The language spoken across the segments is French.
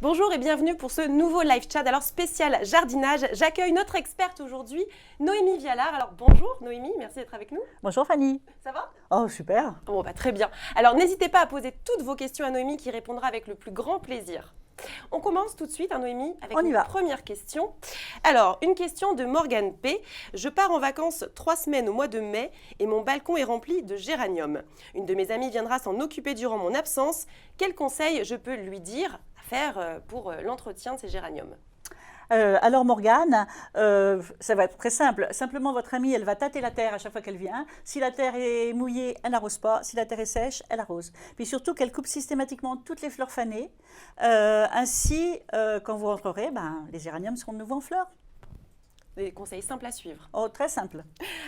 Bonjour et bienvenue pour ce nouveau live chat. Alors spécial jardinage, j'accueille notre experte aujourd'hui, Noémie Vialard. Alors bonjour Noémie, merci d'être avec nous. Bonjour Fanny. Ça va? Oh super. Bon bah très bien. Alors n'hésitez pas à poser toutes vos questions à Noémie qui répondra avec le plus grand plaisir. On commence tout de suite, Noémie, avec une première question. Alors, une question de Morgane P. Je pars en vacances 3 semaines au mois de mai et mon balcon est rempli de géraniums. Une de mes amies viendra s'en occuper durant mon absence. Quels conseils je peux lui dire à faire pour l'entretien de ces géraniums ? Alors Morgane, ça va être très simple. Simplement, votre amie, elle va tâter la terre à chaque fois qu'elle vient. Si la terre est mouillée, elle n'arrose pas. Si la terre est sèche, elle arrose. Puis surtout qu'elle coupe systématiquement toutes les fleurs fanées. Ainsi, quand vous rentrerez, les géraniums seront de nouveau en fleurs. Des conseils simples à suivre. Oh, très simple.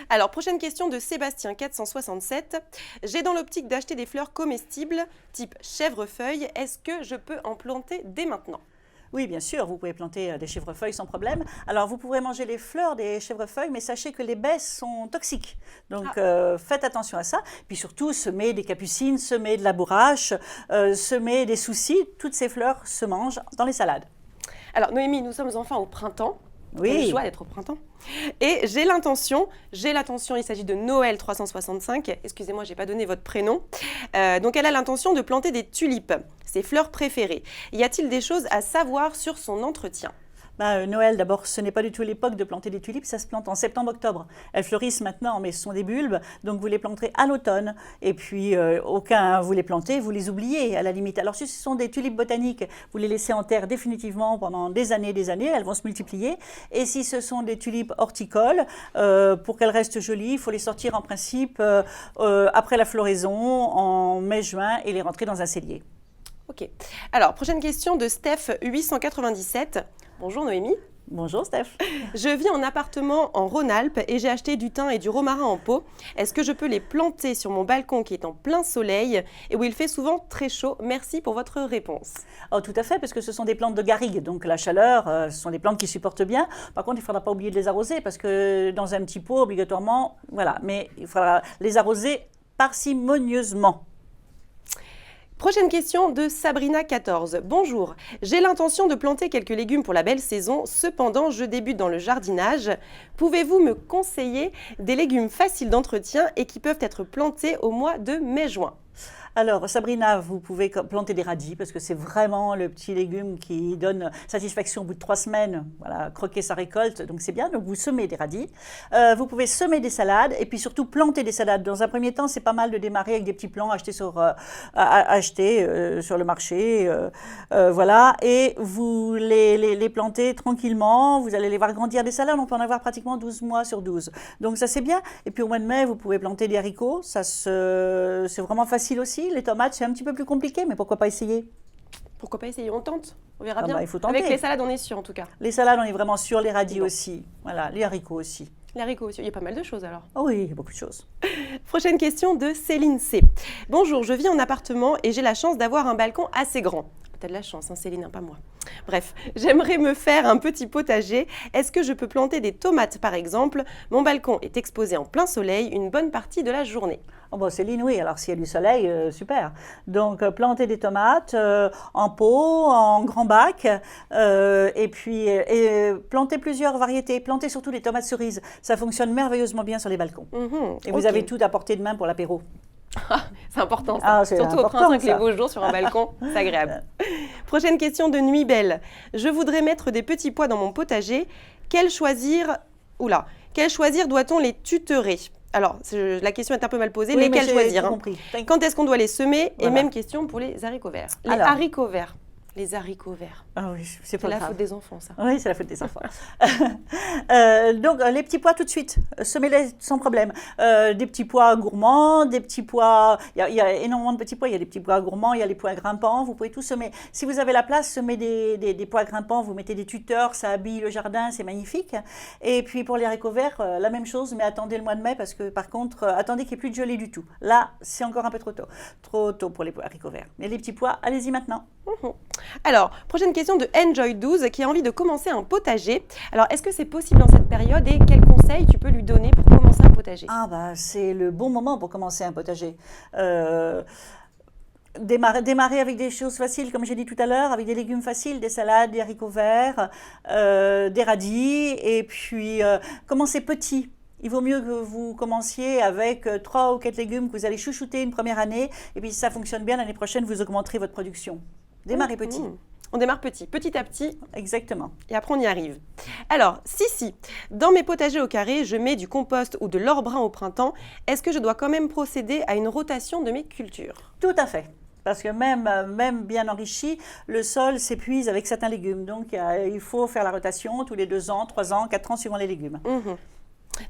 Alors, prochaine question de Sébastien 467. J'ai dans l'optique d'acheter des fleurs comestibles type chèvrefeuille. Est-ce que je peux en planter dès maintenant ? Oui, bien sûr, vous pouvez planter des chèvrefeuilles sans problème. Alors, vous pourrez manger les fleurs des chèvrefeuilles, mais sachez que les baies sont toxiques. Donc, faites attention à ça. Puis surtout, semez des capucines, semez de la bourrache, semez des soucis. Toutes ces fleurs se mangent dans les salades. Alors, Noémie, nous sommes enfin au printemps. Oui. Le choix d'être au printemps. Et j'ai l'attention, il s'agit de Noël 365, excusez-moi, je n'ai pas donné votre prénom. Donc elle a l'intention de planter des tulipes, ses fleurs préférées. Y a-t-il des choses à savoir sur son entretien ? Noël, d'abord, ce n'est pas du tout l'époque de planter des tulipes, ça se plante en septembre-octobre. Elles fleurissent maintenant, mais ce sont des bulbes, donc vous les planterez à l'automne. Et puis, vous les plantez, vous les oubliez à la limite. Alors, si ce sont des tulipes botaniques, vous les laissez en terre définitivement pendant des années, elles vont se multiplier. Et si ce sont des tulipes horticoles, pour qu'elles restent jolies, il faut les sortir en principe après la floraison, en mai-juin, et les rentrer dans un cellier. Ok. Alors, prochaine question de Steph 897. Bonjour Noémie. Bonjour Steph. Je vis en appartement en Rhône-Alpes et j'ai acheté du thym et du romarin en pot. Est-ce que je peux les planter sur mon balcon qui est en plein soleil et où il fait souvent très chaud ? Merci pour votre réponse. Oh, tout à fait, parce que ce sont des plantes de garrigue, donc la chaleur, ce sont des plantes qui supportent bien. Par contre, il ne faudra pas oublier de les arroser parce que dans un petit pot, obligatoirement, voilà, mais il faudra les arroser parcimonieusement. Prochaine question de Sabrina 14. Bonjour, j'ai l'intention de planter quelques légumes pour la belle saison, cependant je débute dans le jardinage. Pouvez-vous me conseiller des légumes faciles d'entretien et qui peuvent être plantés au mois de mai-juin ? Alors, Sabrina, vous pouvez planter des radis parce que c'est vraiment le petit légume qui donne satisfaction au bout de 3 semaines. Voilà, croquer sa récolte, donc c'est bien. Donc, vous semez des radis. Vous pouvez semer des salades et puis surtout planter des salades. Dans un premier temps, c'est pas mal de démarrer avec des petits plants achetés sur le marché. Voilà, et vous les plantez tranquillement. Vous allez les voir grandir. Des salades, on peut en avoir pratiquement 12 mois sur 12. Donc, ça, c'est bien. Et puis, au mois de mai, vous pouvez planter des haricots. C'est vraiment facile aussi. Les tomates, c'est un petit peu plus compliqué, mais pourquoi pas essayer ? Pourquoi pas essayer ? On tente, on verra bien. Il faut tenter. Avec les salades, on est sûr en tout cas. Les salades, on est vraiment sûr, les radis aussi. Voilà, les haricots aussi. Les haricots aussi, il y a pas mal de choses alors. Oh oui, il y a beaucoup de choses. Prochaine question de Céline C. Bonjour, je vis en appartement et j'ai la chance d'avoir un balcon assez grand. T'as de la chance, hein, Céline, pas moi. Bref, j'aimerais me faire un petit potager. Est-ce que je peux planter des tomates, par exemple ? Mon balcon est exposé en plein soleil une bonne partie de la journée. Oh bon, Céline, oui, alors s'il y a du soleil, super. Donc, planter des tomates en pot, en grand bac, et puis planter plusieurs variétés. Planter surtout des tomates cerises. Ça fonctionne merveilleusement bien sur les balcons. Et vous avez tout à portée de main pour l'apéro. C'est important ça, surtout au printemps avec les beaux jours sur un balcon, c'est agréable. Prochaine question de Nuit Belle. Je voudrais mettre des petits pois dans mon potager. Quel choisir doit-on les tutorer ? Alors, la question est un peu mal posée, oui, lesquels choisir Quand est-ce qu'on doit les semer ? Voilà. Et même question pour les haricots verts. Haricots verts. Les haricots verts. Ah oui, c'est la faute des enfants, ça. Oui, c'est la faute des enfants. Donc, les petits pois tout de suite, semez-les sans problème. Des petits pois gourmands, des petits pois... Il y a énormément de petits pois. Il y a des petits pois gourmands, il y a les pois grimpants. Vous pouvez tout semer. Si vous avez la place, semez des pois grimpants. Vous mettez des tuteurs, ça habille le jardin, c'est magnifique. Et puis, pour les haricots verts, la même chose, mais attendez le mois de mai parce que, par contre, attendez qu'il n'y ait plus de gelée du tout. Là, c'est encore un peu trop tôt. Trop tôt pour les haricots verts. Mais les petits pois, allez-y maintenant. Alors, prochaine question de Enjoy12 qui a envie de commencer un potager. Alors, est-ce que c'est possible dans cette période et quels conseils tu peux lui donner pour commencer un potager ? C'est le bon moment pour commencer un potager. Démarrer avec des choses faciles, comme j'ai dit tout à l'heure, avec des légumes faciles, des salades, des haricots verts, des radis, et puis commencez petit. Il vaut mieux que vous commenciez avec 3 ou 4 légumes que vous allez chouchouter une première année, et puis si ça fonctionne bien, l'année prochaine, vous augmenterez votre production. Démarrez petit. On démarre petit à petit. Exactement. Et après, on y arrive. Alors, si, dans mes potagers au carré, je mets du compost ou de l'or brun au printemps, est-ce que je dois quand même procéder à une rotation de mes cultures? Tout à fait. Parce que même bien enrichi, le sol s'épuise avec certains légumes. Donc, il faut faire la rotation tous les 2 ans, 3 ans, 4 ans, suivant les légumes.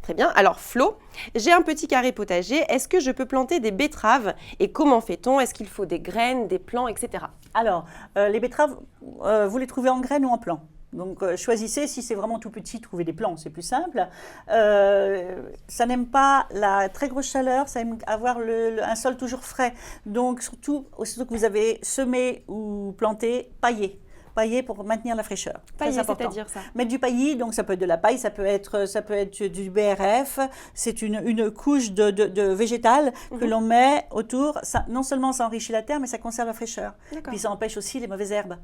Très bien. Alors Flo, j'ai un petit carré potager. Est-ce que je peux planter des betteraves? Et comment fait-on? Est-ce qu'il faut des graines, des plants, etc. Alors, les betteraves, vous les trouvez en graines ou en plants? Donc, choisissez, si c'est vraiment tout petit, trouvez des plants, c'est plus simple. Ça n'aime pas la très grosse chaleur, ça aime avoir un sol toujours frais. Donc, surtout, aussitôt que vous avez semé ou planté, paillez. Pailler pour maintenir la fraîcheur. Pailler, c'est-à-dire ça? Mettre du paillis, donc ça peut être de la paille, ça peut être du BRF. C'est une couche de végétal que l'on met autour. Ça, non seulement ça enrichit la terre, mais ça conserve la fraîcheur. Puis ça empêche aussi les mauvaises herbes.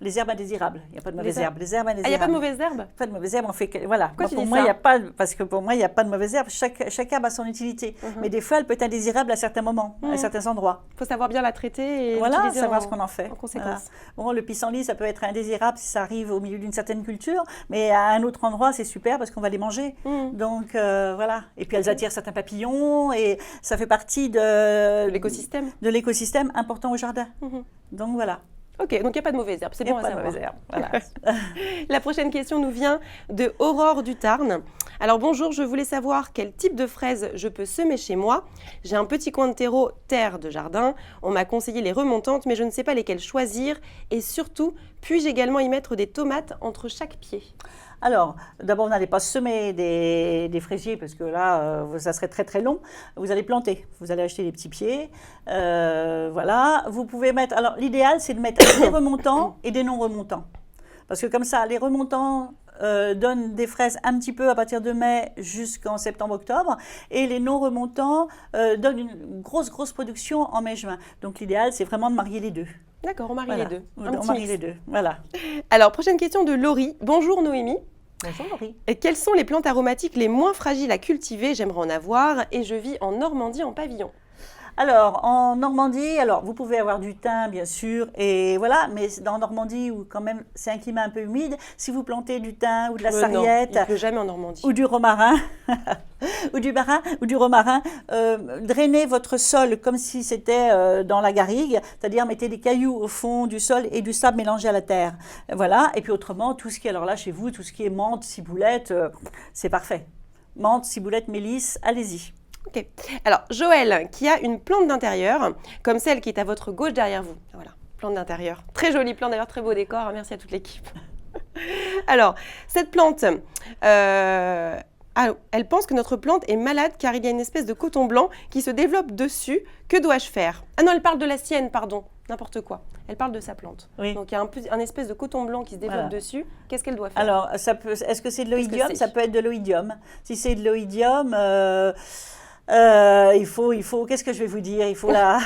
Les herbes indésirables. Il n'y a pas de mauvaises herbes. Les herbes indésirables. Il n'y a pas de mauvaises herbes? Pas de mauvaises herbes. On fait voilà. Pour moi, il n'y a pas, parce que pour moi, il n'y a pas de mauvaises herbes. Chaque herbe a son utilité. Mais des fois, elle peut être indésirable à certains moments, à certains endroits. Il faut savoir bien la traiter et voilà, savoir ce qu'on en fait. En conséquence. Bon, le pissenlit, ça peut être indésirable si ça arrive au milieu d'une certaine culture, mais à un autre endroit, c'est super parce qu'on va les manger. Donc, voilà. Et puis, elles attirent certains papillons et ça fait partie de l'écosystème important au jardin. Donc, voilà. Ok, donc il n'y a pas de mauvaises herbes, c'est bon à savoir. Voilà. La prochaine question nous vient de Aurore du Tarn. Alors bonjour, je voulais savoir quel type de fraises je peux semer chez moi. J'ai un petit coin de terreau, terre de jardin. On m'a conseillé les remontantes, mais je ne sais pas lesquelles choisir. Et surtout, puis-je également y mettre des tomates entre chaque pied? Alors, d'abord, vous n'allez pas semer des fraisiers parce que là, ça serait très très long. Vous allez planter. Vous allez acheter des petits pieds. Voilà. Vous pouvez mettre. Alors, l'idéal, c'est de mettre des remontants et des non remontants. Parce que comme ça, les remontants donnent des fraises un petit peu à partir de mai jusqu'en septembre-octobre. Et les non remontants donnent une grosse production en mai-juin. Donc, l'idéal, c'est vraiment de marier les deux. D'accord, on marie les deux. On marie les deux, voilà. Alors, prochaine question de Laurie. Bonjour Noémie. Bonjour Laurie. Et quelles sont les plantes aromatiques les moins fragiles à cultiver? J'aimerais en avoir et je vis en Normandie en pavillon. Alors, en Normandie, vous pouvez avoir du thym, bien sûr, et voilà, mais dans Normandie, où quand même c'est un climat un peu humide, si vous plantez du thym ou de la sarriette... Non, il ne pleut jamais en Normandie. Ou du romarin, ou du romarin, drainez votre sol comme si c'était dans la garrigue, c'est-à-dire mettez des cailloux au fond du sol et du sable mélangé à la terre. Voilà, et puis autrement, tout ce qui est, alors là, chez vous, tout ce qui est menthe, ciboulette, c'est parfait. Menthe, ciboulette, mélisse, allez-y. Ok. Alors, Joël, qui a une plante d'intérieur, comme celle qui est à votre gauche derrière vous. Voilà, plante d'intérieur. Très jolie plante, d'ailleurs, très beau décor. Merci à toute l'équipe. Alors, cette plante, elle pense que notre plante est malade car il y a une espèce de coton blanc qui se développe dessus. Que dois-je faire? Ah non, elle parle de la sienne, pardon. N'importe quoi. Elle parle de sa plante. Oui. Donc, il y a un espèce de coton blanc qui se développe dessus. Qu'est-ce qu'elle doit faire? Alors, est-ce que c'est de l'oïdium? Ça peut être de l'oïdium. Si c'est de l'oïdium... il faut, qu'est-ce que je vais vous dire? Il faut la...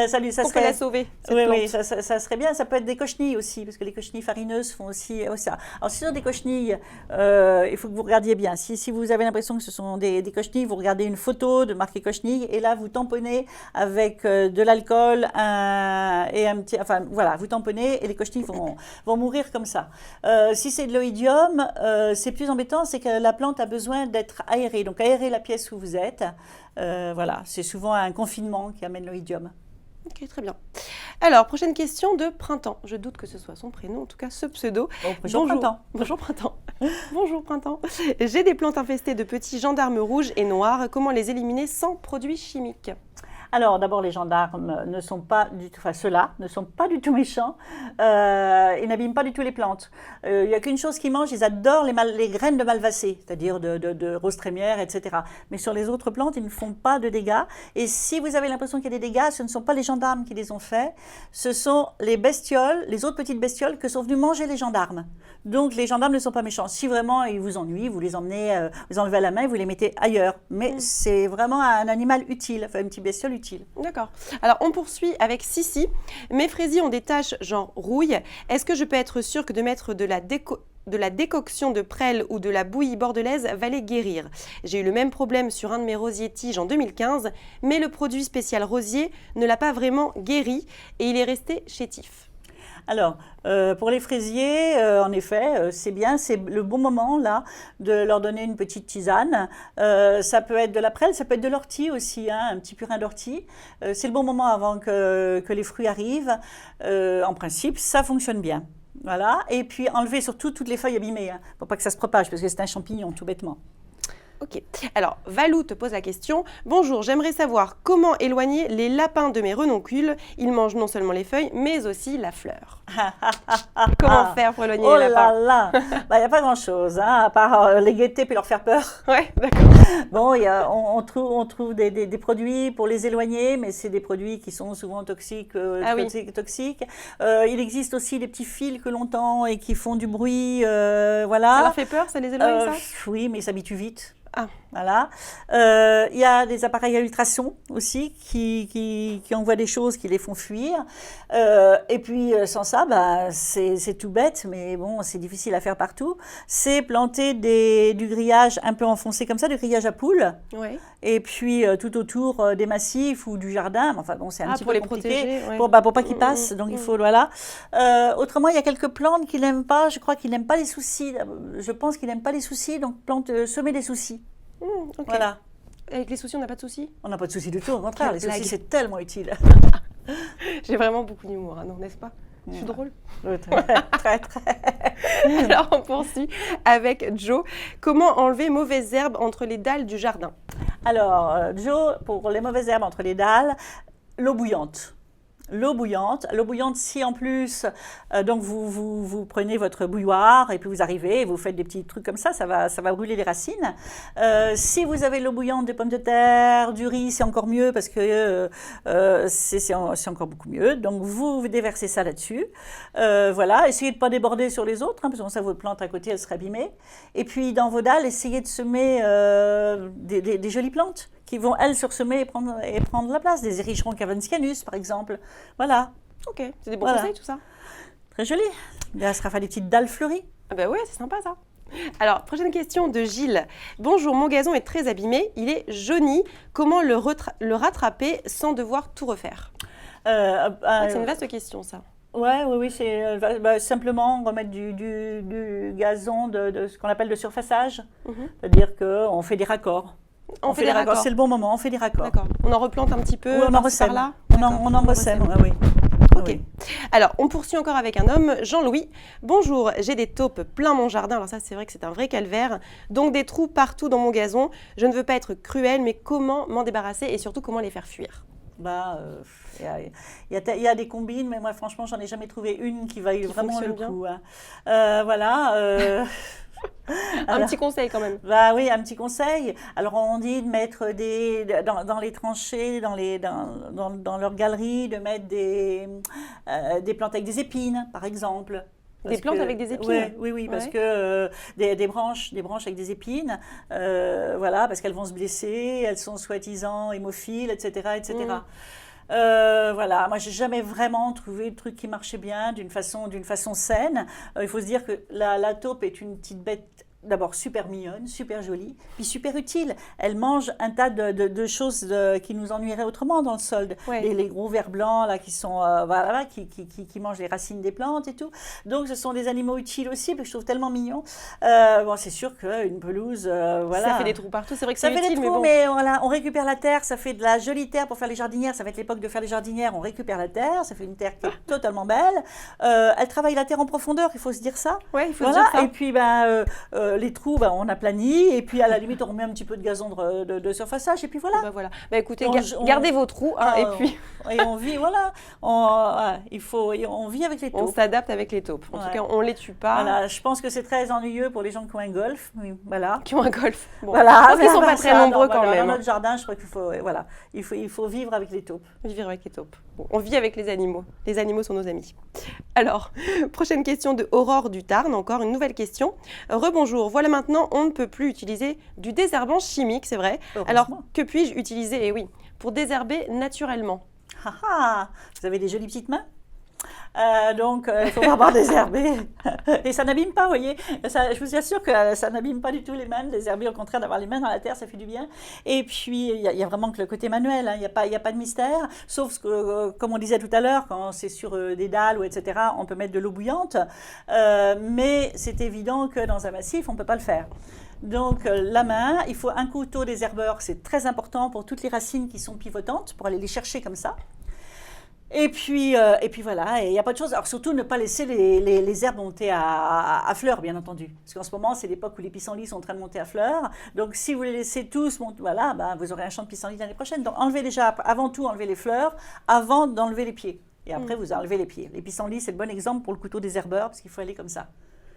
Salut, ça serait... la sauver, oui, ça serait bien. Ça peut être des cochenilles aussi, parce que les cochenilles farineuses font aussi ça. Alors, si ce sont des cochenilles, il faut que vous regardiez bien. Si vous avez l'impression que ce sont des cochenilles, vous regardez une photo de marqué cochenille, et là, vous tamponnez avec de l'alcool et un petit... Enfin, voilà, vous tamponnez, et les cochenilles vont mourir comme ça. Si c'est de l'oïdium, c'est plus embêtant, c'est que la plante a besoin d'être aérée. Donc, aérer la pièce où vous êtes. Voilà, c'est souvent un confinement qui amène l'oïdium. Ok, très bien. Alors, prochaine question de Printemps. Je doute que ce soit son prénom, en tout cas ce pseudo. Bonjour Printemps. Bonjour Printemps. Bonjour Printemps. J'ai des plantes infestées de petits gendarmes rouges et noirs. Comment les éliminer sans produits chimiques? Alors, d'abord, les gendarmes ne sont pas du tout, enfin, ceux-là ne sont pas du tout méchants. Ils n'abîment pas du tout les plantes. Il n'y a qu'une chose qu'ils mangent, ils adorent les graines de malvacée, c'est-à-dire de rose trémière, etc. Mais sur les autres plantes, ils ne font pas de dégâts. Et si vous avez l'impression qu'il y a des dégâts, ce ne sont pas les gendarmes qui les ont faits, ce sont les bestioles, les autres petites bestioles que sont venus manger les gendarmes. Donc, les gendarmes ne sont pas méchants. Si vraiment ils vous ennuient, vous les emmenez, vous enlevez à la main, vous les mettez ailleurs. Mais c'est vraiment un animal utile, enfin une petite bestiole utile. utile. D'accord. Alors, on poursuit avec Sissi. Mes fraisiers ont des taches genre rouille. Est-ce que je peux être sûre que de mettre de la décoction de prêle ou de la bouillie bordelaise va les guérir? J'ai eu le même problème sur un de mes rosiers tiges en 2015, mais le produit spécial rosier ne l'a pas vraiment guéri et il est resté chétif. Alors, pour les fraisiers, en effet, c'est bien, c'est le bon moment là de leur donner une petite tisane. Ça peut être de la prêle, ça peut être de l'ortie aussi, hein, un petit purin d'ortie. C'est le bon moment avant que les fruits arrivent. En principe, ça fonctionne bien. Voilà, et puis enlever surtout toutes les feuilles abîmées, hein, pour pas que ça se propage, parce que c'est un champignon, tout bêtement. Ok. Alors, Valou te pose la question. Bonjour, j'aimerais savoir comment éloigner les lapins de mes renoncules. Ils mangent non seulement les feuilles, mais aussi la fleur. Comment faire pour éloigner les lapins? Oh là là, il n'y a pas grand-chose, hein, à part les guetter puis leur faire peur. Ouais, d'accord. Bon, on trouve des produits pour les éloigner, mais c'est des produits qui sont souvent toxiques. Toxiques. Il existe aussi des petits fils que l'on tend et qui font du bruit, voilà. Ça leur fait peur, ça les éloigne, ça? Oui, mais ils s'habituent vite. Ah. Voilà. Il y a des appareils à ultrasons aussi qui envoient des choses qui les font fuir. Et puis sans ça, c'est tout bête, mais bon, c'est difficile à faire partout. C'est planter du grillage un peu enfoncé comme ça, du grillage à poules. Ouais. Et puis tout autour des massifs ou du jardin. Enfin bon, c'est un petit peu compliqué. Protéger, ouais. Pour pas qu'ils passent. Donc il faut, voilà. Autrement, il y a quelques plantes qu'il n'aime pas. Je crois qu'il n'aime pas les soucis. Je pense qu'il n'aime pas les soucis. Donc semer des soucis. Okay. Voilà. Avec les soucis, on n'a pas de soucis? On n'a pas de soucis du tout, au contraire, les soucis, c'est tellement utile. J'ai vraiment beaucoup d'humour, hein, non, n'est-ce pas? Je suis drôle. Oui, très. Alors, on poursuit avec Joe. Comment enlever mauvaises herbes entre les dalles du jardin? Alors, Joe, pour les mauvaises herbes entre les dalles, l'eau bouillante. L'eau bouillante, si en plus, donc vous prenez votre bouilloire et puis vous arrivez, vous faites des petits trucs comme ça va brûler les racines. Si vous avez l'eau bouillante des pommes de terre, du riz, c'est encore mieux parce que c'est encore beaucoup mieux. Donc vous déversez ça là-dessus. Voilà, essayez de ne pas déborder sur les autres, hein, parce que ça, votre plante à côté, elle serait abîmée. Et puis dans vos dalles, essayez de semer des jolies plantes qui vont, elles, sursemer et prendre la place. Des Erigeron cavancianus, par exemple. Voilà. Ok, c'est des bons conseils, tout ça. Très joli. Là, ça fera des petites dalles fleuries. Ah ben ouais, c'est sympa, ça. Alors, prochaine question de Gilles. Bonjour, mon gazon est très abîmé, il est jauni. Comment le rattraper sans devoir tout refaire? C'est une vaste question, ça. Oui, c'est simplement remettre du gazon, de ce qu'on appelle de surfaçage. C'est-à-dire qu'on fait des raccords. On fait des raccords, c'est le bon moment, on fait des raccords. D'accord. On en replante un petit peu, oui, on en ressème. par là. On en ressème, oui. Ok. Oui. Alors, on poursuit encore avec un homme, Jean-Louis. Bonjour, j'ai des taupes plein mon jardin. Alors ça, c'est vrai que c'est un vrai calvaire. Donc des trous partout dans mon gazon. Je ne veux pas être cruelle, mais comment m'en débarrasser et surtout comment les faire fuir? Il y a des combines, mais moi, franchement, j'en ai jamais trouvé une qui vaille vraiment le coup. Hein. Voilà. Un petit conseil quand même. Oui, un petit conseil. Alors on dit de mettre dans les tranchées, dans leurs galeries, de mettre des plantes avec des épines, par exemple. Des plantes avec des épines? Oui, parce que des branches avec des épines, voilà, parce qu'elles vont se blesser, elles sont soi-disant hémophiles, etc. Voilà, moi j'ai jamais vraiment trouvé le truc qui marchait bien d'une façon saine. Il faut se dire que la taupe est une petite bête d'abord super mignonne, super jolie, puis super utile. Elle mange un tas de choses qui nous ennuieraient autrement dans le sol. Ouais. Les gros vers blancs là, qui sont qui mangent les racines des plantes et tout. Donc ce sont des animaux utiles aussi, que je trouve tellement mignons. Bon, c'est sûr qu'une pelouse, voilà. Ça fait des trous partout, c'est vrai que c'est utile. Ça fait des trous, mais voilà, on récupère la terre, ça fait de la jolie terre pour faire les jardinières. Ça va être l'époque de faire les jardinières, on récupère la terre, ça fait une terre qui est totalement belle. Elle travaille la terre en profondeur, il faut se dire ça. Oui, il faut se dire ça. Et puis, les trous, on aplanit, et puis à la limite, on remet un petit peu de gazon de surfaçage, et puis voilà. Voilà. Écoutez, gardez vos trous, hein, et puis... Et on vit, voilà. On vit avec les taupes. On s'adapte avec les taupes. En tout cas, on ne les tue pas. Voilà, je pense que c'est très ennuyeux pour les gens qui ont un golf. Oui, voilà. Qui ont un golf. Bon. Voilà. Je pense qu'ils ne sont pas très nombreux quand même. Dans notre jardin, je crois qu'il faut, il faut vivre avec les taupes. Vivre avec les taupes. Bon, on vit avec les animaux. Les animaux sont nos amis. Alors, prochaine question de Aurore du Tarn, encore une nouvelle question. Rebonjour, voilà maintenant, on ne peut plus utiliser du désherbant chimique, c'est vrai. Alors, que puis-je utiliser, oui, pour désherber naturellement? Vous avez des jolies petites mains. Donc, il faut vraiment désherber. Et ça n'abîme pas, vous voyez. Je vous assure que ça n'abîme pas du tout les mains. Désherber, au contraire, d'avoir les mains dans la terre, ça fait du bien. Et puis, il y a vraiment que le côté manuel. Il n'y a pas de mystère. Sauf que, comme on disait tout à l'heure, quand c'est sur des dalles ou etc., on peut mettre de l'eau bouillante. Mais c'est évident que dans un massif, on ne peut pas le faire. Donc, la main, il faut un couteau désherbeur. C'est très important pour toutes les racines qui sont pivotantes, pour aller les chercher comme ça. Et puis voilà, et il n'y a pas de chose. Alors surtout, ne pas laisser les herbes monter à fleurs, bien entendu. Parce qu'en ce moment, c'est l'époque où les pissenlits sont en train de monter à fleurs. Donc si vous les laissez tous monter, voilà, vous aurez un champ de pissenlits l'année prochaine. Donc enlevez déjà, avant tout, enlevez les fleurs, avant d'enlever les pieds. Et après, vous enlevez les pieds. Les pissenlits, c'est le bon exemple pour le couteau désherbeur, parce qu'il faut aller comme ça.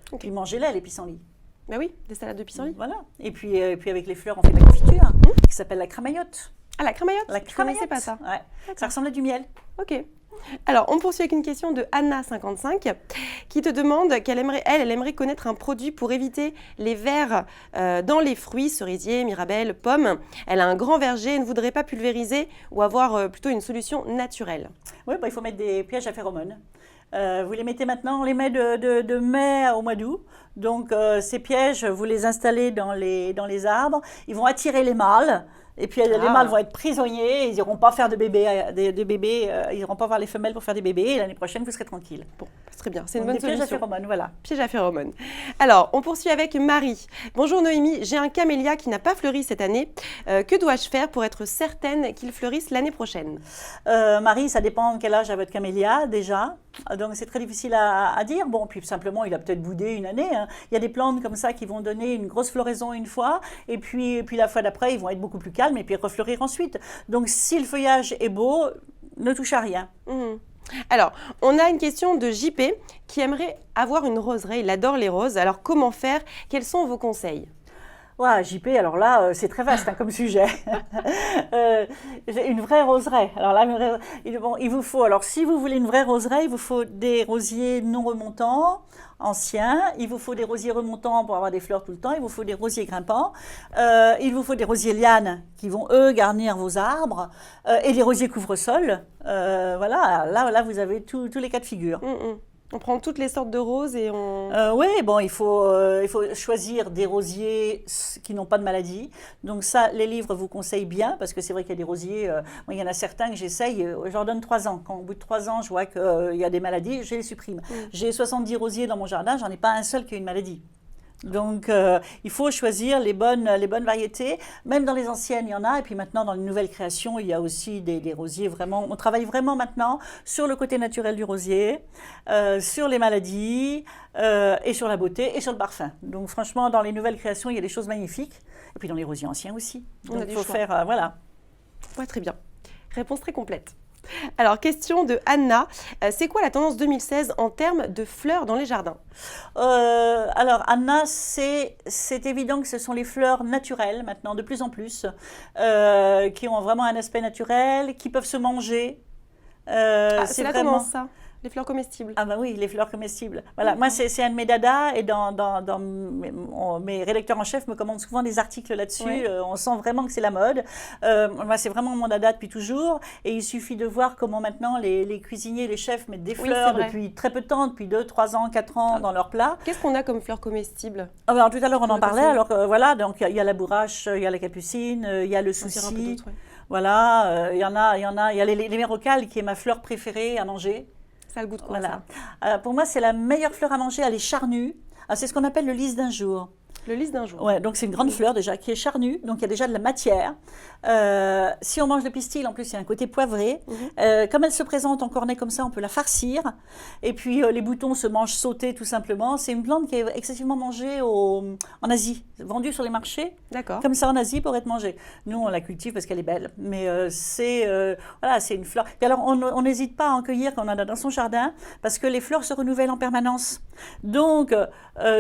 Okay. Puis mangez-les, les pissenlits. Ben oui, des salades de pissenlits. Voilà. Et puis avec les fleurs, on fait de la confiture, qui s'appelle la cramaillotte. Ah, la cramaillotte? La cramaillotte. Je ne connaissais pas ça. Ouais. Ça ressemble à du miel. Ok. Alors, on poursuit avec une question de Anna55 qui te demande qu'elle aimerait connaître un produit pour éviter les vers dans les fruits, cerisiers, mirabelles, pommes. Elle a un grand verger et ne voudrait pas pulvériser ou avoir plutôt une solution naturelle. Oui, il faut mettre des pièges à phéromones. Vous les mettez maintenant, on les met de mai au mois d'août. Donc, ces pièges, vous les installez dans les arbres. Ils vont attirer les mâles. Et puis les mâles vont être prisonniers, ils n'iront pas faire de bébés, ils n'iront pas voir les femelles pour faire des bébés, et l'année prochaine, vous serez tranquille. Bon, c'est très bien, c'est une bonne solution. Piège à phéromones, voilà. Piège à phéromones. Alors, on poursuit avec Marie. Bonjour Noémie, j'ai un camélia qui n'a pas fleuri cette année. Que dois-je faire pour être certaine qu'il fleurisse l'année prochaine? Marie, ça dépend de quel âge a votre camélia, déjà. Donc, c'est très difficile à dire. Bon, puis simplement, il a peut-être boudé une année. Hein. Il y a des plantes comme ça qui vont donner une grosse floraison une fois, et puis la fois d'après, ils vont être beaucoup plus calmes, et puis refleurir ensuite. Donc, si le feuillage est beau, ne touche à rien. Alors, on a une question de JP qui aimerait avoir une roseraie. Il adore les roses. Alors, comment faire? Quels sont vos conseils? Ouais, JP, alors là, c'est très vaste comme sujet. Une vraie roseraie. Alors là, il vous faut, alors si vous voulez une vraie roseraie, il vous faut des rosiers non remontants, anciens. Il vous faut des rosiers remontants pour avoir des fleurs tout le temps. Il vous faut des rosiers grimpants. Il vous faut des rosiers lianes qui vont, eux, garnir vos arbres. Et des rosiers couvre-sol. Voilà, là, vous avez tous les cas de figure. On prend toutes les sortes de roses et on... Oui, bon, il faut choisir des rosiers qui n'ont pas de maladie. Donc ça, les livres vous conseillent bien, parce que c'est vrai qu'il y a des rosiers, moi, il y en a certains que j'essaye, je leur donne 3 ans. Quand au bout de 3 ans, je vois qu'il y a des maladies, je les supprime. J'ai 70 rosiers dans mon jardin, j'en ai pas un seul qui a une maladie. Donc, il faut choisir les bonnes variétés. Même dans les anciennes, il y en a. Et puis maintenant, dans les nouvelles créations, il y a aussi des rosiers vraiment... On travaille vraiment maintenant sur le côté naturel du rosier, sur les maladies, et sur la beauté, et sur le parfum. Donc, franchement, dans les nouvelles créations, il y a des choses magnifiques. Et puis dans les rosiers anciens aussi. Donc, il faut faire... voilà. Ouais, très bien. Réponse très complète. Alors, question de Anna. C'est quoi la tendance 2016 en termes de fleurs dans les jardins? Alors, Anna, c'est évident que ce sont les fleurs naturelles, maintenant, de plus en plus, qui ont vraiment un aspect naturel, qui peuvent se manger. C'est là vraiment ça? Les fleurs comestibles. Ah bah oui, les fleurs comestibles. Voilà, moi c'est un de mes dadas et dans mes rédacteurs en chef me commandent souvent des articles là-dessus. Oui. On sent vraiment que c'est la mode. Moi c'est vraiment mon dada depuis toujours et il suffit de voir comment maintenant les cuisiniers, les chefs mettent des fleurs depuis très peu de temps, depuis 2, 3 ans, 4 ans dans leurs plats. Qu'est-ce qu'on a comme fleurs comestibles? Alors tout à l'heure on en parlait. Alors voilà, donc il y a la bourrache, il y a la capucine, il y a le souci. Voilà, il y a les mérocales qui est ma fleur préférée à manger. Ça a le goût de quoi, voilà. Pour moi, c'est la meilleure fleur à manger. Elle est charnue. C'est ce qu'on appelle le lys d'un jour. Le lys d'un jour. Ouais, donc c'est une grande fleur déjà qui est charnue, donc il y a déjà de la matière. Si on mange le pistil, en plus il y a un côté poivré. Comme elle se présente en cornet comme ça, on peut la farcir. Et puis les boutons se mangent sautés tout simplement. C'est une plante qui est excessivement mangée en Asie, vendue sur les marchés. D'accord. Comme ça en Asie pour être mangée. Nous on la cultive parce qu'elle est belle, mais c'est une fleur. Et alors on n'hésite pas à en cueillir quand on en a dans son jardin parce que les fleurs se renouvellent en permanence. Donc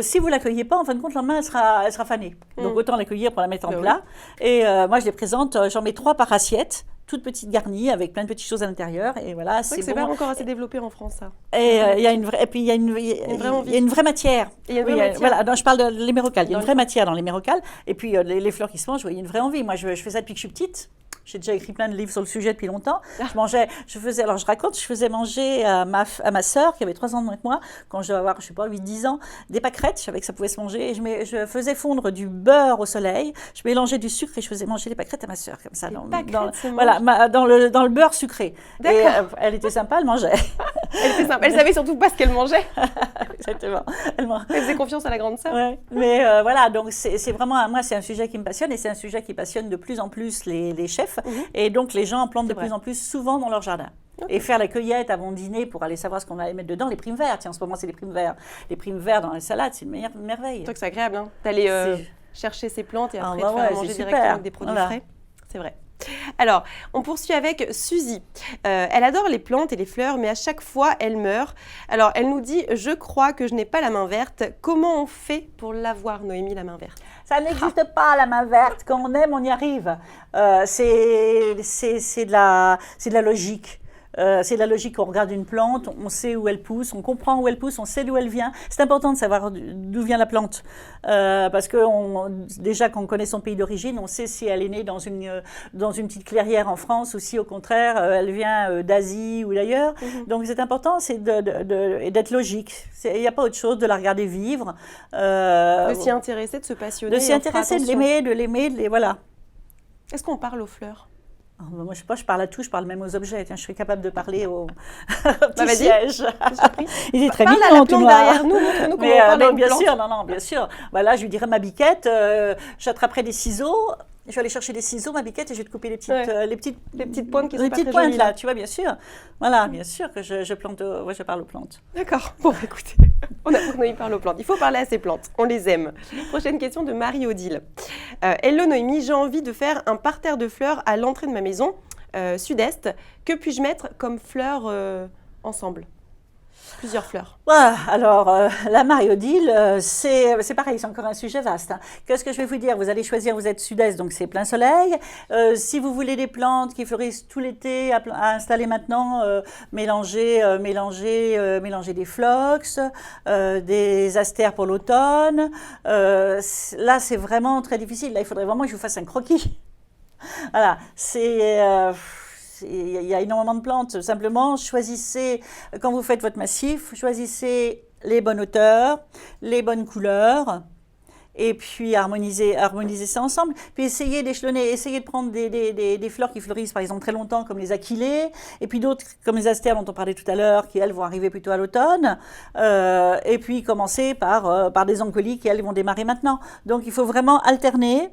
si vous la cueillez pas, en fin de compte, le lendemain elle sera fanée. Donc autant l'accueillir pour la mettre en plat. Et moi je les présente, j'en mets 3 par assiette. toute petite garnie avec plein de petites choses à l'intérieur. Et voilà, c'est bon. Pas encore assez développé en France, ça. Et il y a une vraie, et puis il y a une vraie matière. Il y a une vraie matière. Voilà, je parle de l'hémérocalles. Il y a une vraie matière dans l'hémérocalles. Et puis les fleurs qui se mangent, il y a une vraie envie. Moi, je fais ça depuis que je suis petite. J'ai déjà écrit plein de livres sur le sujet depuis longtemps. Je faisais manger à ma sœur, qui avait 3 ans de moins que moi, quand je devais avoir, 8-10 ans, des pâquerettes, je savais que ça pouvait se manger. Et je faisais fondre du beurre au soleil, je mélangeais du sucre et je faisais manger des pâquerettes à ma sœur, comme ça. Dans le beurre sucré. Et elle était sympa, elle mangeait. Elle était sympa, elle savait surtout pas ce qu'elle mangeait. Exactement. Elle faisait confiance à la grande sœur. Ouais. Mais voilà, donc c'est vraiment, moi, c'est un sujet qui me passionne et c'est un sujet qui passionne de plus en plus les chefs. Et donc, les gens en plantent de plus en plus souvent dans leur jardin. Et faire la cueillette avant dîner pour aller savoir ce qu'on allait mettre dedans, les primes verts. Tiens, en ce moment, c'est les primes verts. Les primes verts dans les salades, c'est une merveille. C'est agréable, hein, d'aller chercher ses plantes et après de faire manger directement avec des produits frais. C'est vrai. Alors, on poursuit avec Suzy. Elle adore les plantes et les fleurs, mais à chaque fois, elle meurt. Alors, elle nous dit « Je crois que je n'ai pas la main verte. Comment on fait pour l'avoir, Noémie, la main verte ?» Ça n'existe pas, la main verte. Quand on aime, on y arrive. C'est de la logique. C'est de la logique, on regarde une plante, on sait où elle pousse, on comprend où elle pousse, on sait d'où elle vient. C'est important de savoir d'où vient la plante. Parce que déjà, quand on connaît son pays d'origine, on sait si elle est née dans une petite clairière en France ou si, au contraire, elle vient d'Asie ou d'ailleurs. Donc, c'est important, c'est d'être logique. Il n'y a pas autre chose, de la regarder vivre. De s'y intéresser, de se passionner. De s'y intéresser, de l'aimer, voilà. Est-ce qu'on parle aux fleurs ? Moi, je sais pas, je parle à tout, je parle même aux objets. Tiens, je serais capable de parler au petit siège. Il est très mignon, tout noir. Derrière nous, montre-nous comment on parle à une plante. Bien sûr. Voilà, je lui dirais ma biquette, j'attraperai des ciseaux, je vais aller chercher des ciseaux, ma biquette, et je vais te couper les petites pointes qui sont pas très pointes jolies, là, tu vois, bien sûr. Voilà, bien sûr que je parle aux plantes. D'accord. Bon, écoutez, on a pour Noémie parle aux plantes. Il faut parler à ces plantes, on les aime. Prochaine question de Marie-Odile. Hello Noémie, j'ai envie de faire un parterre de fleurs à l'entrée de ma maison, sud-est. Que puis-je mettre comme fleurs ensemble ? Plusieurs fleurs. Alors, la Marie-Odile, c'est pareil, c'est encore un sujet vaste. Hein. Qu'est-ce que je vais vous dire ? Vous allez choisir, vous êtes sud-est, donc c'est plein soleil. Si vous voulez des plantes qui fleurissent tout l'été à installer maintenant, mélangez des phlox, des astères pour l'automne. Là, c'est vraiment très difficile. Là, il faudrait vraiment que je vous fasse un croquis. Voilà, il y a énormément de plantes. Simplement, choisissez, quand vous faites votre massif, choisissez les bonnes hauteurs, les bonnes couleurs, et puis harmonisez ça ensemble. Puis essayez d'échelonner, essayez de prendre des fleurs qui fleurissent par exemple très longtemps, comme les achillées, et puis d'autres comme les astères dont on parlait tout à l'heure, qui elles vont arriver plutôt à l'automne, et puis commencer par des ancolies qui elles vont démarrer maintenant. Donc il faut vraiment alterner,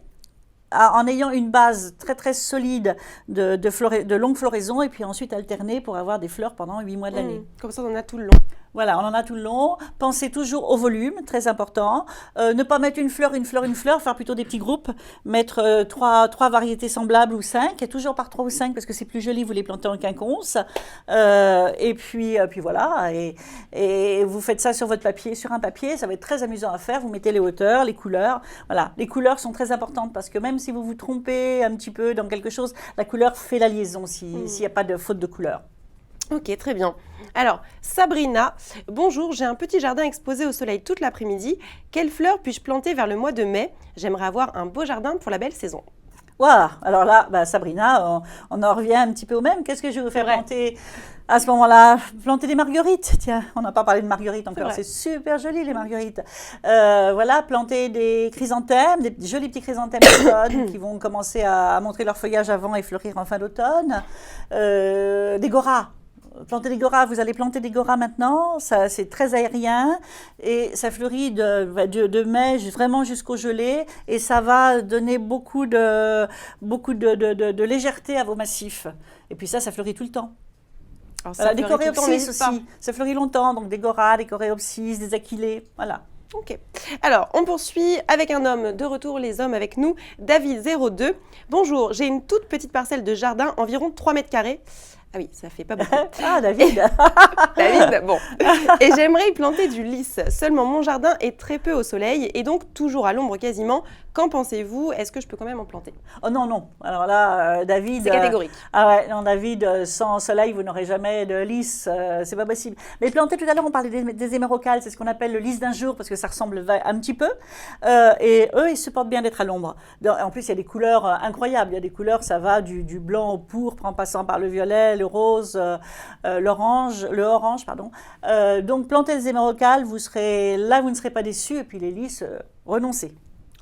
en ayant une base très très solide de longue floraison, et puis ensuite alterner pour avoir des fleurs pendant 8 mois de l'année. Comme ça, on en a tout le long. Voilà, on en a tout le long. Pensez toujours au volume, très important. Ne pas mettre une fleur, faire plutôt des petits groupes. Mettre trois variétés semblables ou 5, et toujours par 3 ou 5 parce que c'est plus joli, vous les plantez en quinconce. Et puis voilà, et vous faites ça sur un papier, ça va être très amusant à faire. Vous mettez les hauteurs, les couleurs. Voilà, les couleurs sont très importantes parce que même si vous vous trompez un petit peu dans quelque chose, la couleur fait la liaison s'il n'y a pas de faute de couleur. Ok, très bien. Alors, Sabrina, bonjour, j'ai un petit jardin exposé au soleil toute l'après-midi. Quelles fleurs puis-je planter vers le mois de mai ? J'aimerais avoir un beau jardin pour la belle saison. Waouh, alors là, Sabrina, on en revient un petit peu au même. Qu'est-ce que je vais vous faire planter à ce moment-là ? Planter des marguerites. Tiens, on n'a pas parlé de marguerites encore. C'est super joli, les marguerites. Voilà, planter des chrysanthèmes, des jolis petits chrysanthèmes d'automne qui vont commencer à montrer leur feuillage avant et fleurir en fin d'automne. Des goras. Planter des goras, vous allez planter des goras maintenant, ça, c'est très aérien et ça fleurit de mai vraiment jusqu'au gelé et ça va donner beaucoup de légèreté à vos massifs. Et puis ça fleurit tout le temps. Alors, des coréopsis aussi, ça fleurit longtemps, donc des goras, des coréopsis, des achillées, voilà. Ok. Alors, on poursuit avec un homme. De retour, les hommes avec nous. David, 02. Bonjour, j'ai une toute petite parcelle de jardin, environ 3 mètres carrés. Ah oui, ça fait pas beaucoup. Ah, David. David, bon. Et j'aimerais y planter du lys. Seulement, mon jardin est très peu au soleil et donc toujours à l'ombre quasiment. Qu'en pensez-vous? Est-ce que je peux quand même en planter? Oh non, non. Alors là, David... C'est catégorique. Ah ouais, non, David, sans soleil, vous n'aurez jamais de lys. C'est pas possible. Mais planter, tout à l'heure, on parlait des hémérocalles. C'est ce qu'on appelle le lys d'un jour parce que ça ressemble un petit peu. Et eux, ils supportent bien d'être à l'ombre. En plus, il y a des couleurs incroyables. Il y a des couleurs, ça va du blanc au pourpre en passant par le violet, le rose, le orange, pardon. Donc, plantez des hémérocalles, vous ne serez pas déçus. Et puis les lys, renoncez.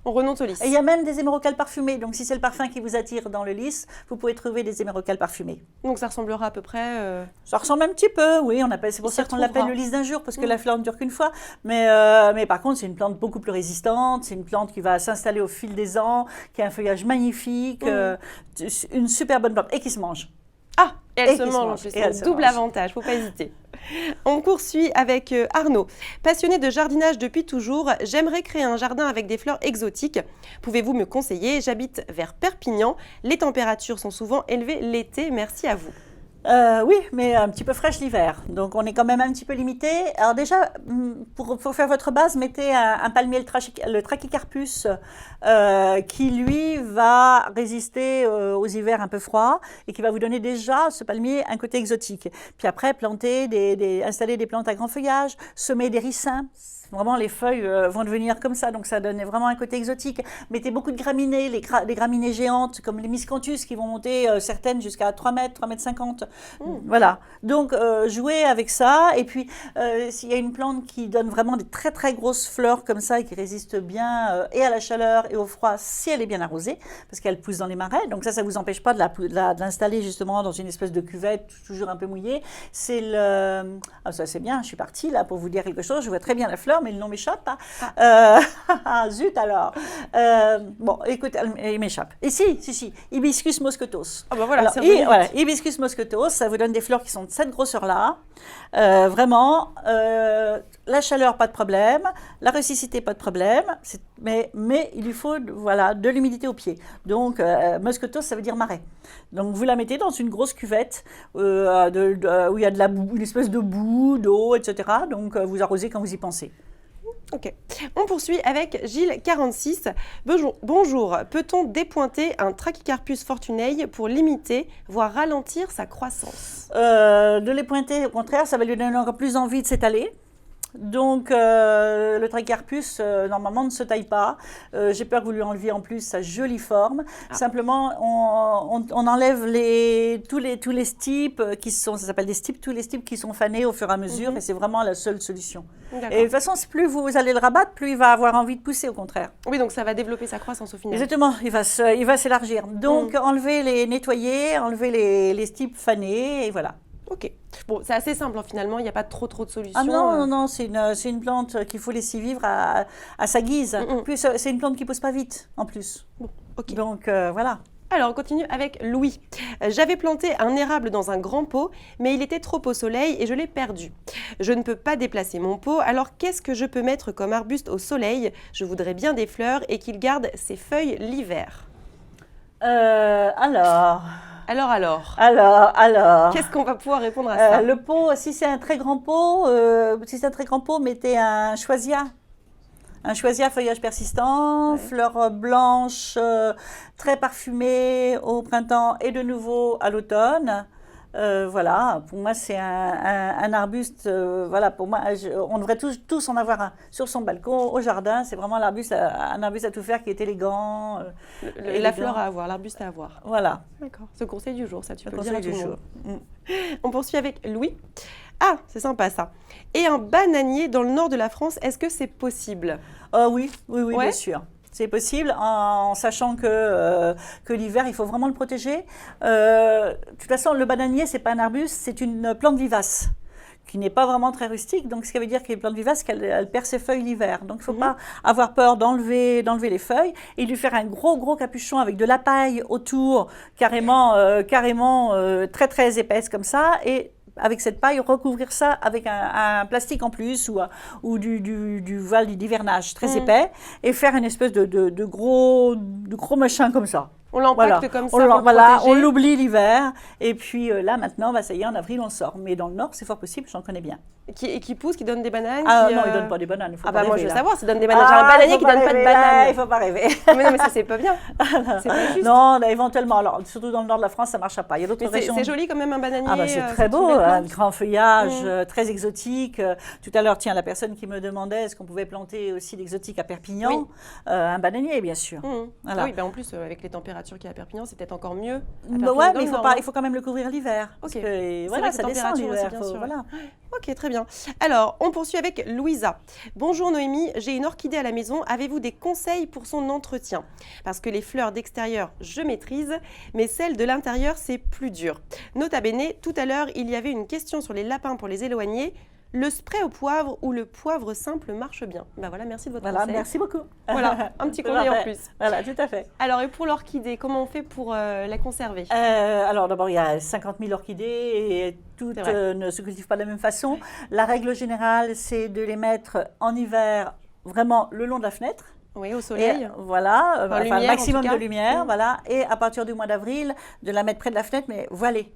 On renonce au lys. Et il y a même des hémérocalles parfumées. Donc, si c'est le parfum qui vous attire dans le lys, vous pouvez trouver des hémérocalles parfumées. Donc, ça ressemblera à peu près... Ça ressemble un petit peu, oui. C'est pour ça qu'on l'appelle le lys d'un jour, parce que la fleur ne dure qu'une fois. Mais par contre, c'est une plante beaucoup plus résistante. C'est une plante qui va s'installer au fil des ans, qui a un feuillage magnifique, une super bonne plante et qui se mange. Ah, et elle se mange en plus. C'est double avantage, faut pas hésiter. On poursuit avec Arnaud. Passionné de jardinage depuis toujours, j'aimerais créer un jardin avec des fleurs exotiques. Pouvez-vous me conseiller? J'habite vers Perpignan. Les températures sont souvent élevées l'été. Merci à vous. Oui, mais un petit peu fraîche l'hiver. Donc, on est quand même un petit peu limité. Alors déjà, pour faire votre base, mettez un palmier, le Trachycarpus, qui, lui, va résister aux hivers un peu froids et qui va vous donner déjà, ce palmier, un côté exotique. Puis après, installer des plantes à grand feuillage, semer des ricins. Vraiment, les feuilles vont devenir comme ça, donc ça donne vraiment un côté exotique. Mettez beaucoup de graminées, les graminées géantes, comme les miscanthus, qui vont monter certaines jusqu'à 3 mètres, 3 mètres 50. Voilà. Donc, jouez avec ça. Et puis, s'il y a une plante qui donne vraiment des très, très grosses fleurs comme ça et qui résiste bien et à la chaleur et au froid, si elle est bien arrosée, parce qu'elle pousse dans les marais. Donc ça vous empêche pas de l'installer justement dans une espèce de cuvette, toujours un peu mouillée. C'est le... Ah, ça, c'est bien, je suis partie là pour vous dire quelque chose. Je vois très bien la fleur, mais le nom m'échappe. Zut alors. Bon, écoute, il m'échappe. Et si, Hibiscus mosquetos. Ah ben voilà, Hibiscus mosquetos, ça vous donne des fleurs qui sont de cette grosseur-là. Vraiment, la chaleur, pas de problème. La rusticité, pas de problème. Mais il lui faut de l'humidité au pied. Donc, mosquetos, ça veut dire marais. Donc, vous la mettez dans une grosse cuvette où il y a une espèce de boue, d'eau, etc. Donc, vous arrosez quand vous y pensez. Ok. On poursuit avec Gilles 46. Bonjour. Peut-on dépointer un Trachycarpus fortunei pour limiter, voire ralentir sa croissance? De les pointer, au contraire, ça va lui donner encore plus envie de s'étaler. Donc, le Trachycarpus, normalement, ne se taille pas. J'ai peur que vous lui enleviez en plus sa jolie forme. Simplement, on enlève tous les stipes ça s'appelle des stipes, tous les stipes qui sont fanés au fur et à mesure, et c'est vraiment la seule solution. Et de toute façon, plus vous allez le rabattre, plus il va avoir envie de pousser, au contraire. Oui, donc ça va développer sa croissance au final. Exactement, il va s'élargir. Donc, nettoyer, enlever les stipes fanés, et voilà. Ok. Bon, c'est assez simple finalement, il n'y a pas trop de solutions. Ah non, c'est une plante qu'il faut laisser vivre à sa guise. Puis c'est une plante qui ne pousse pas vite, en plus. Bon, ok. Donc, voilà. Alors, on continue avec Louis. J'avais planté un érable dans un grand pot, mais il était trop au soleil et je l'ai perdu. Je ne peux pas déplacer mon pot, alors qu'est-ce que je peux mettre comme arbuste au soleil? Je voudrais bien des fleurs et qu'il garde ses feuilles l'hiver. Alors, qu'est-ce qu'on va pouvoir répondre à ça? Le pot, si c'est un très grand pot, mettez un choisia. Un choisia feuillage persistant, fleurs blanches, très parfumées au printemps et de nouveau à l'automne. Voilà, pour moi c'est un arbuste, pour moi on devrait tous en avoir un sur son balcon, au jardin, c'est vraiment un arbuste à tout faire qui est élégant. La fleur à avoir, l'arbuste à avoir. Voilà. D'accord, ce conseil du jour, ça tu peux le dire à tout le monde. On poursuit avec Louis. Ah, c'est sympa ça. Et un bananier dans le nord de la France, est-ce que c'est possible? Oui, bien sûr. C'est possible, en sachant que l'hiver, il faut vraiment le protéger. De toute façon, le bananier, ce n'est pas un arbuste, c'est une plante vivace qui n'est pas vraiment très rustique. Donc, ce qui veut dire qu'une plante vivace, qu'elle perd ses feuilles l'hiver. Donc, il ne faut pas avoir peur d'enlever les feuilles et lui faire un gros capuchon avec de la paille autour, carrément très, très épaisse comme ça. Et avec cette paille, recouvrir ça avec un plastique en plus ou du voile d'hivernage très épais et faire une espèce de gros machin comme ça. On l'empacte comme ça pour voilà, protéger. on l'oublie l'hiver. Et puis là, maintenant, ça y est, en avril, on le sort. Mais dans le Nord, c'est fort possible, j'en connais bien. Qui pousse, qui donne des bananes. Non, il ne donne pas des bananes. Faut pas moi, rêver, je veux là. savoir s'il donne des bananes. J'ai un bananier qui ne donne pas de bananes. Il ne faut pas rêver. Mais non, mais ça, c'est pas bien. C'est pas juste. Non, là, éventuellement. Alors, surtout dans le nord de la France, ça ne marchera pas. Il y a d'autres régions. C'est joli quand même, un bananier. C'est très beau, un grand feuillage, très exotique. Tout à l'heure, tiens, la personne qui me demandait est-ce qu'on pouvait planter aussi l'exotique à Perpignan. Un bananier, bien sûr. Voilà. Oui, en plus, avec les températures qu'il y a à Perpignan, c'est peut-être encore mieux. Ouais, mais il faut quand même le couvrir l'hiver. Ok. Voilà, ça descend l'hiver. Voilà. Ok, très bien. Alors, on poursuit avec Louisa. Bonjour Noémie, j'ai une orchidée à la maison. Avez-vous des conseils pour son entretien? Parce que les fleurs d'extérieur, je maîtrise, mais celles de l'intérieur, c'est plus dur. Nota bene, tout à l'heure, il y avait une question sur les lapins pour les éloigner. Le spray au poivre ou le poivre simple marche bien. Ben voilà, merci de votre conseil. Merci beaucoup. Voilà, un petit conseil en plus. Voilà, tout à fait. Alors, et pour l'orchidée, comment on fait pour la conserver? Alors d'abord, il y a 50 000 orchidées et toutes ne se cultivent pas de la même façon. La règle générale, c'est de les mettre en hiver vraiment le long de la fenêtre. Oui, au soleil. Et voilà, lumière, maximum de lumière, voilà. Et à partir du mois d'avril, de la mettre près de la fenêtre, mais voilée.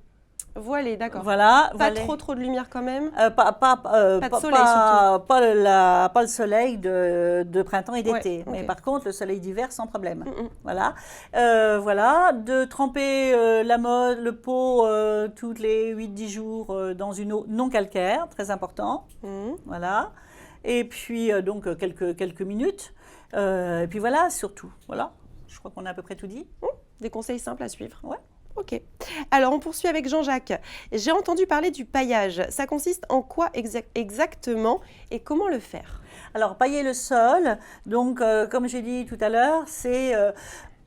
Voilée, d'accord. Voilà. Pas trop de lumière quand même. Pas de soleil surtout. Pas le soleil de printemps et d'été. Ouais, mais par contre, le soleil d'hiver sans problème. Voilà. Voilà. De tremper le pot tous les 8-10 jours dans une eau non calcaire, très important. Voilà. Et puis, donc, quelques minutes. Et puis voilà, surtout. Voilà. Je crois qu'on a à peu près tout dit. Des conseils simples à suivre. Ouais. Ok. Alors, on poursuit avec Jean-Jacques. J'ai entendu parler du paillage. Ça consiste en quoi exactement et comment le faire? Alors, pailler le sol, donc, comme j'ai dit tout à l'heure, c'est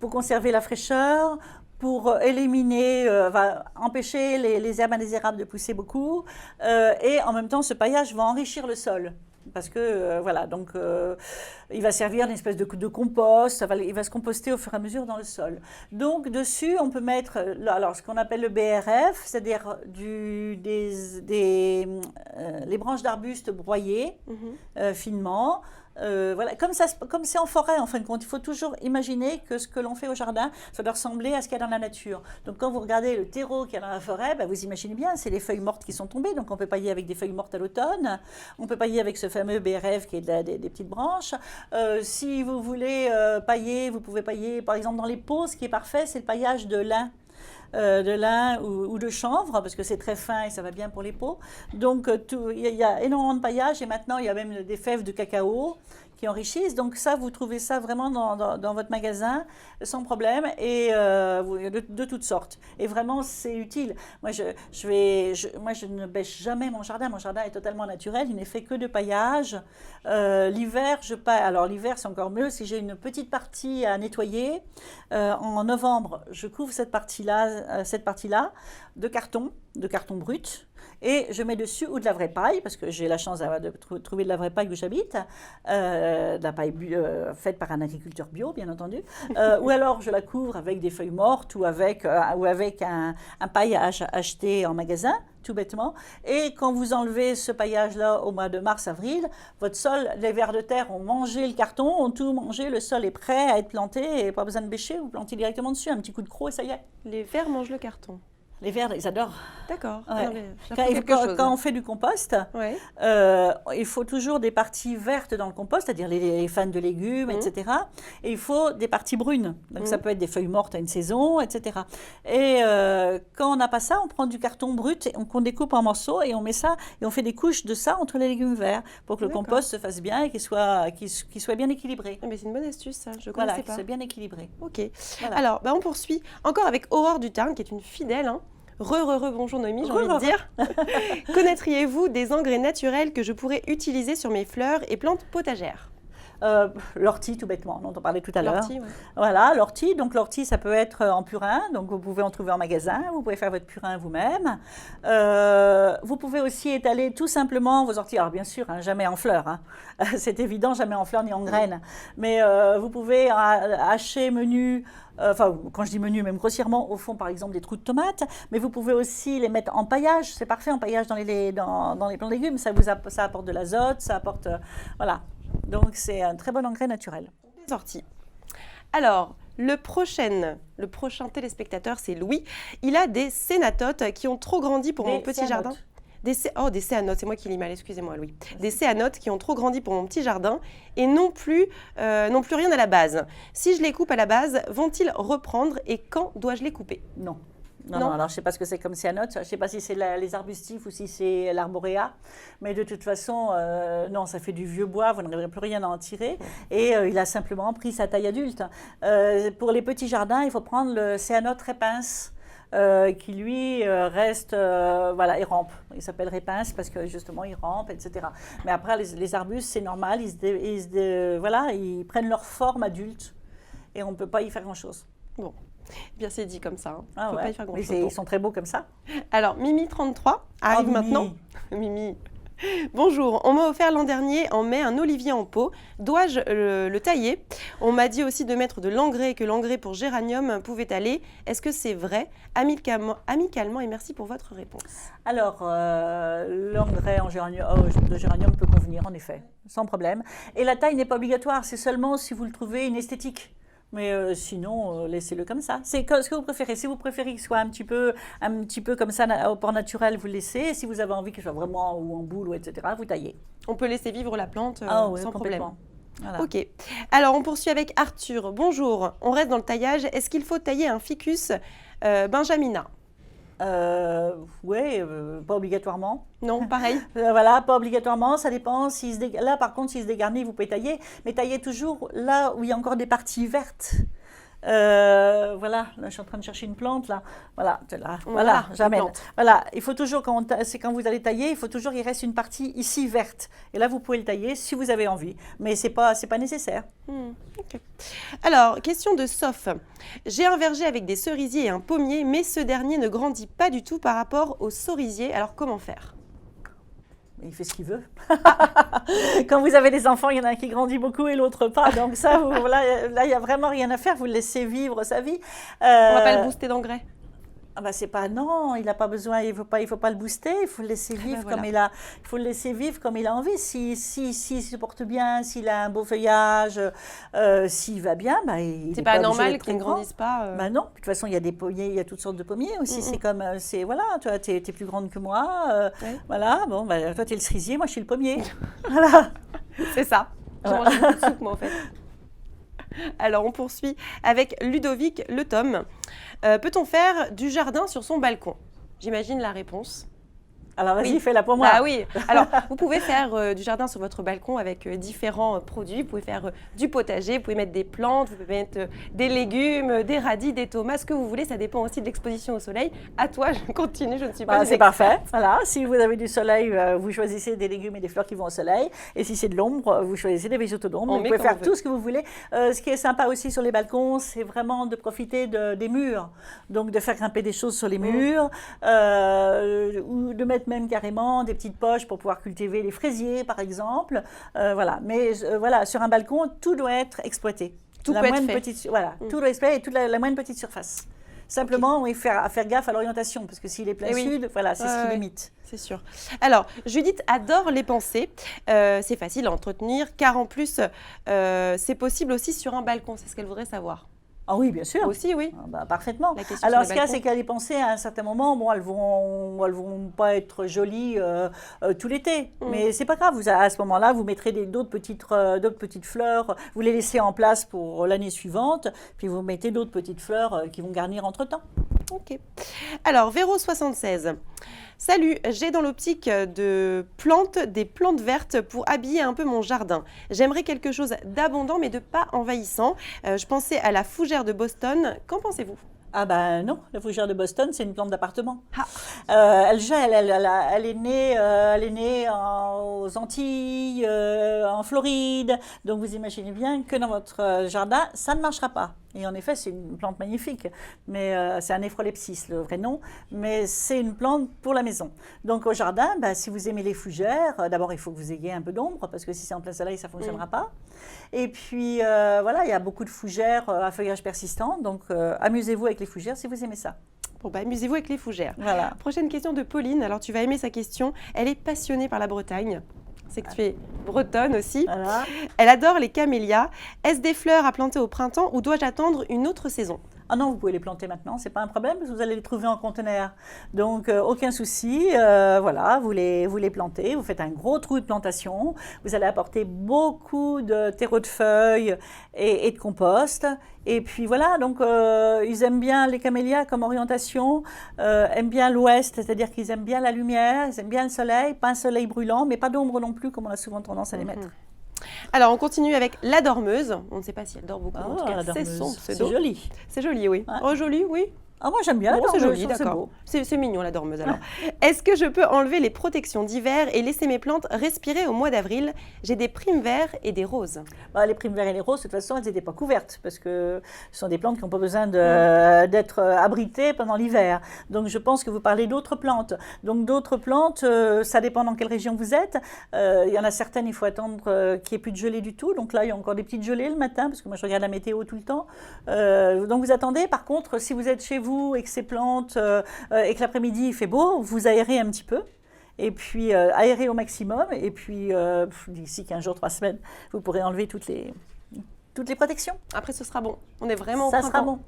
pour conserver la fraîcheur, pour éliminer, empêcher les herbes indésirables de pousser beaucoup. Et en même temps, ce paillage va enrichir le sol. Parce que, voilà, donc il va servir d'une espèce de compost, il va se composter au fur et à mesure dans le sol. Donc, dessus, on peut mettre alors, ce qu'on appelle le BRF, c'est-à-dire les branches d'arbustes broyées finement. Voilà, comme c'est en forêt, en fin de compte, il faut toujours imaginer que ce que l'on fait au jardin, ça doit ressembler à ce qu'il y a dans la nature. Donc, quand vous regardez le terreau qu'il y a dans la forêt, vous imaginez bien, c'est les feuilles mortes qui sont tombées. Donc, on peut pailler avec des feuilles mortes à l'automne. On peut pailler avec ce fameux BRF qui est des petites branches. Si vous voulez pailler, vous pouvez pailler, par exemple, dans les pots. Ce qui est parfait, c'est le paillage de lin. Ou de chanvre, parce que c'est très fin et ça va bien pour les peaux. Donc, il y a énormément de paillage et maintenant, il y a même des fèves de cacao qui enrichissent. Donc ça, vous trouvez ça vraiment dans votre magasin sans problème et de toutes sortes. Et vraiment, c'est utile. Moi, je ne bêche jamais mon jardin. Mon jardin est totalement naturel. Il n'est fait que de paillage. L'hiver, je paille. Alors l'hiver, c'est encore mieux. Si j'ai une petite partie à nettoyer, en novembre, je couvre cette partie-là de carton brut. Et je mets dessus ou de la vraie paille, parce que j'ai la chance de trouver de la vraie paille où j'habite, de la paille faite par un agriculteur bio, bien entendu, ou alors je la couvre avec des feuilles mortes ou avec un paillage acheté en magasin, tout bêtement. Et quand vous enlevez ce paillage-là au mois de mars-avril, votre sol, les vers de terre ont mangé le carton, ont tout mangé, le sol est prêt à être planté et pas besoin de bêcher, vous plantez directement dessus, un petit coup de croc et ça y est. Les vers mangent le carton. Les vers, ils adorent. D'accord. Ouais. Quand on fait du compost, il faut toujours des parties vertes dans le compost, c'est-à-dire les fans de légumes, etc. Et il faut des parties brunes. Donc ça peut être des feuilles mortes à une saison, etc. Et quand on n'a pas ça, on prend du carton brut qu'on découpe en morceaux et on met ça et on fait des couches de ça entre les légumes verts pour que le compost se fasse bien et qu'il soit bien équilibré. Mais c'est une bonne astuce, ça. Je ne connaissais pas. Qu'il soit bien équilibré. Ok. Voilà. Alors, on poursuit encore avec Aurore du Tarn, qui est une fidèle. Bonjour Noémie, j'ai envie de dire. Connaîtriez-vous des engrais naturels que je pourrais utiliser sur mes fleurs et plantes potagères? L'ortie, tout bêtement, dont on parlait tout à l'heure. L'ortie, ouais. Voilà, l'ortie. Donc, l'ortie, ça peut être en purin. Donc, vous pouvez en trouver en magasin. Vous pouvez faire votre purin vous-même. Vous pouvez aussi étaler tout simplement vos orties. Alors, bien sûr, jamais en fleurs. C'est évident, jamais en fleurs ni en graines. Mais vous pouvez hacher menu. Enfin, quand je dis menu, même grossièrement, au fond, par exemple, des trous de tomates. Mais vous pouvez aussi les mettre en paillage. C'est parfait en paillage dans les plants de légumes. Ça apporte de l'azote, ça apporte... voilà. Donc, c'est un très bon engrais naturel. Les orties. Alors, Le prochain téléspectateur, c'est Louis. Il a des cénatotes qui ont trop grandi pour mon petit jardin. Des céanotes, c'est moi qui lis mal, excusez-moi Louis. Des céanotes qui ont trop grandi pour mon petit jardin et n'ont plus rien à la base. Si je les coupe à la base, vont-ils reprendre et quand dois-je les couper? Non. Non, alors je ne sais pas ce que c'est comme céanote, je ne sais pas si c'est les arbustifs ou si c'est l'arboréa, mais de toute façon, non, ça fait du vieux bois, vous n'aurez plus rien à en tirer, et il a simplement pris sa taille adulte. Pour les petits jardins, il faut prendre le céanote répince, qui lui reste, il rampe. Il s'appelle répince parce que justement il rampe, etc. Mais après, les arbustes, c'est normal, ils prennent leur forme adulte, et on ne peut pas y faire grand-chose. Bon. Bien, c'est dit comme ça. Faut pas y faire grand-chose. Ils sont très beaux comme ça. Alors, Mimi33 arrive maintenant. Mimi. Bonjour, on m'a offert l'an dernier en mai un olivier en pot. Dois-je le tailler? On m'a dit aussi de mettre de l'engrais et que l'engrais pour géranium pouvait aller. Est-ce que c'est vrai? Amicalement et merci pour votre réponse. Alors, l'engrais de géranium peut convenir en effet, sans problème. Et la taille n'est pas obligatoire, c'est seulement si vous le trouvez une esthétique. Mais sinon, laissez-le comme ça. C'est ce que vous préférez. Si vous préférez qu'il soit un petit peu comme ça, au port naturel, vous le laissez. Et si vous avez envie qu'il soit vraiment ou en boule, etc., vous taillez. On peut laisser vivre la plante sans problème. Voilà. Ok. Alors, on poursuit avec Arthur. Bonjour. On reste dans le taillage. Est-ce qu'il faut tailler un ficus benjamina? Oui, pas obligatoirement. Non, pareil. Voilà, pas obligatoirement, ça dépend. Là, par contre, s'il se dégarnit, vous pouvez tailler, mais taillez toujours là où il y a encore des parties vertes. Voilà, là, je suis en train de chercher une plante, là. Voilà, j'amène. Voilà, il faut toujours, quand vous allez tailler, il faut toujours qu'il reste une partie ici verte. Et là, vous pouvez le tailler si vous avez envie, mais c'est pas nécessaire. Okay. Alors, question de Sof. J'ai un verger avec des cerisiers et un pommier, mais ce dernier ne grandit pas du tout par rapport aux cerisiers. Alors, comment faire? Il fait ce qu'il veut. Quand vous avez des enfants, il y en a un qui grandit beaucoup et l'autre pas. Donc ça, là, il n'y a vraiment rien à faire. Vous le laissez vivre sa vie. On ne va pas le booster d'engrais? Non, il n'a pas besoin, il faut pas le booster, il faut le laisser vivre comme il a, envie. S'il se porte bien, s'il a un beau feuillage, s'il va bien, c'est pas normal qu'il ne grandisse pas. Non, de toute façon il y a des pommiers, il y a toutes sortes de pommiers aussi. C'est comme, toi t'es plus grande que moi, voilà. Bon, toi t'es le cerisier, moi je suis le pommier. Voilà. C'est ça. Je mange beaucoup de soupe moi en fait. Alors, on poursuit avec Ludovic Le Tom. Peut-on faire du jardin sur son balcon? J'imagine la réponse. Alors, vas-y, fais-la pour moi. Oui. Alors, vous pouvez faire du jardin sur votre balcon avec différents produits. Vous pouvez faire du potager, vous pouvez mettre des plantes, vous pouvez mettre des légumes, des radis, des tomates, ce que vous voulez. Ça dépend aussi de l'exposition au soleil. À toi, je continue, je ne suis pas... C'est parfait. Voilà, si vous avez du soleil, vous choisissez des légumes et des fleurs qui vont au soleil. Et si c'est de l'ombre, vous choisissez des végétaux d'ombre. Vous pouvez faire tout ce que vous voulez. Ce qui est sympa aussi sur les balcons, c'est vraiment de profiter des murs. Donc, de faire grimper des choses sur les murs ou de mettre même carrément des petites poches pour pouvoir cultiver les fraisiers, par exemple. Voilà. Mais sur un balcon, tout doit être exploité. Tout peut être fait. Tout doit être exploité et toute la moindre petite surface. Simplement, faire gaffe à l'orientation, parce que s'il est plein sud, c'est ce qui limite. C'est sûr. Alors, Judith adore les pensées. C'est facile à entretenir, car en plus, c'est possible aussi sur un balcon. C'est ce qu'elle voudrait savoir. Ah oui, bien sûr. Aussi, oui. Parfaitement. Alors, ce qu'il y a, c'est qu'à les penser à un certain moment, elles vont pas être jolies tout l'été. Mais c'est pas grave. À ce moment-là, vous mettrez d'autres petites fleurs. Vous les laissez en place pour l'année suivante. Puis vous mettez d'autres petites fleurs qui vont garnir entre-temps. Ok. Alors, Véro76. Salut, j'ai dans l'optique des plantes vertes pour habiller un peu mon jardin. J'aimerais quelque chose d'abondant mais de pas envahissant. Je pensais à la fougère de Boston. Qu'en pensez-vous? Ah non, la fougère de Boston, c'est une plante d'appartement. Elle est née aux Antilles, en Floride. Donc vous imaginez bien que dans votre jardin, ça ne marchera pas. Et en effet, c'est une plante magnifique, mais c'est un Néphrolepsis, le vrai nom, mais c'est une plante pour la maison. Donc au jardin, si vous aimez les fougères, d'abord il faut que vous ayez un peu d'ombre, parce que si c'est en plein soleil, ça ne fonctionnera pas. Et puis il y a beaucoup de fougères à feuillage persistant, donc amusez-vous avec les fougères si vous aimez ça. Bon, amusez-vous avec les fougères. Voilà. Prochaine question de Pauline. Alors, tu vas aimer sa question. Elle est passionnée par la Bretagne. C'est que tu es bretonne aussi. Voilà. Elle adore les camélias. Est-ce des fleurs à planter au printemps ou dois-je attendre une autre saison? Ah non, vous pouvez les planter maintenant, c'est pas un problème parce que vous allez les trouver en conteneur. Donc aucun souci, voilà, vous les plantez, vous faites un gros trou de plantation, vous allez apporter beaucoup de terreau de feuilles et de compost. Et puis voilà, donc ils aiment bien les camélias comme orientation, aiment bien l'ouest, c'est-à-dire qu'ils aiment bien la lumière, ils aiment bien le soleil, pas un soleil brûlant, mais pas d'ombre non plus comme on a souvent tendance à les mettre. Alors, on continue avec la dormeuse. On ne sait pas si elle dort beaucoup. En tout cas, c'est son pseudo. C'est joli. C'est joli, oui. Ouais. Oh, joli, oui. Ah, moi, j'aime bien la dormeuse. C'est joli, d'accord. C'est mignon, la dormeuse, alors. Est-ce que je peux enlever les protections d'hiver et laisser mes plantes respirer au mois d'avril? J'ai des primes verts et des roses. Bah, les primes verts et les roses, de toute façon, elles n'étaient pas couvertes parce que ce sont des plantes qui n'ont pas besoin d'être abritées pendant l'hiver. Donc, je pense que vous parlez d'autres plantes. Donc, d'autres plantes, ça dépend dans quelle région vous êtes. Il y en a certaines, il faut attendre qu'il n'y ait plus de gelée du tout. Donc là, il y a encore des petites gelées le matin parce que moi, je regarde la météo tout le temps. Donc, vous attendez. Par contre, si vous êtes chez vous et que ces plantes, et que l'après-midi, il fait beau, vous aérez un petit peu. Et puis, aérez au maximum. Et puis, d'ici 15 jours, 3 semaines, vous pourrez enlever toutes les protections. Après, ce sera bon. On est vraiment au Ça printemps. sera bon.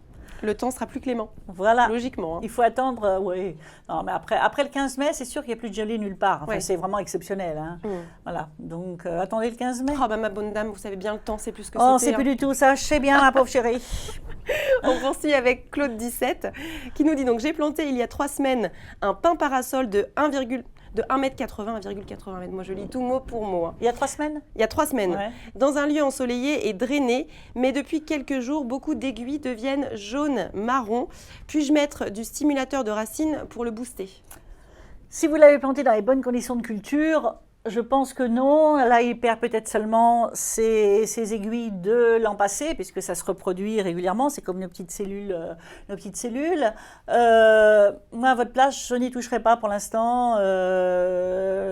Le temps sera plus clément. Voilà. Logiquement. Hein. Il faut attendre, oui. Non, mais après le 15 mai, c'est sûr qu'il n'y a plus de gelée nulle part. Enfin, ouais. C'est vraiment exceptionnel. Hein. Voilà. Donc, attendez le 15 mai. Oh, bah, ma bonne dame, vous savez bien, le temps, c'est plus ce que Oh, c'était. c'est plus du tout ça. Je sais bien, ma pauvre chérie. On poursuit avec Claude 17 qui nous dit donc j'ai planté il y a 3 semaines un pin parasol de 1,80 m, 1,80 m. Moi je lis tout mot pour mot. Hein. Il y a 3 semaines? Il y a 3 semaines. Ouais. Dans un lieu ensoleillé et drainé, mais depuis quelques jours, beaucoup d'aiguilles deviennent jaunes-marron. Puis-je mettre du stimulateur de racines pour le booster? Si vous l'avez planté dans les bonnes conditions de culture, je pense que non. Là, il perd peut-être seulement ses aiguilles de l'an passé, puisque ça se reproduit régulièrement. C'est comme nos petites cellules. Moi, à votre place, je n'y toucherai pas pour l'instant.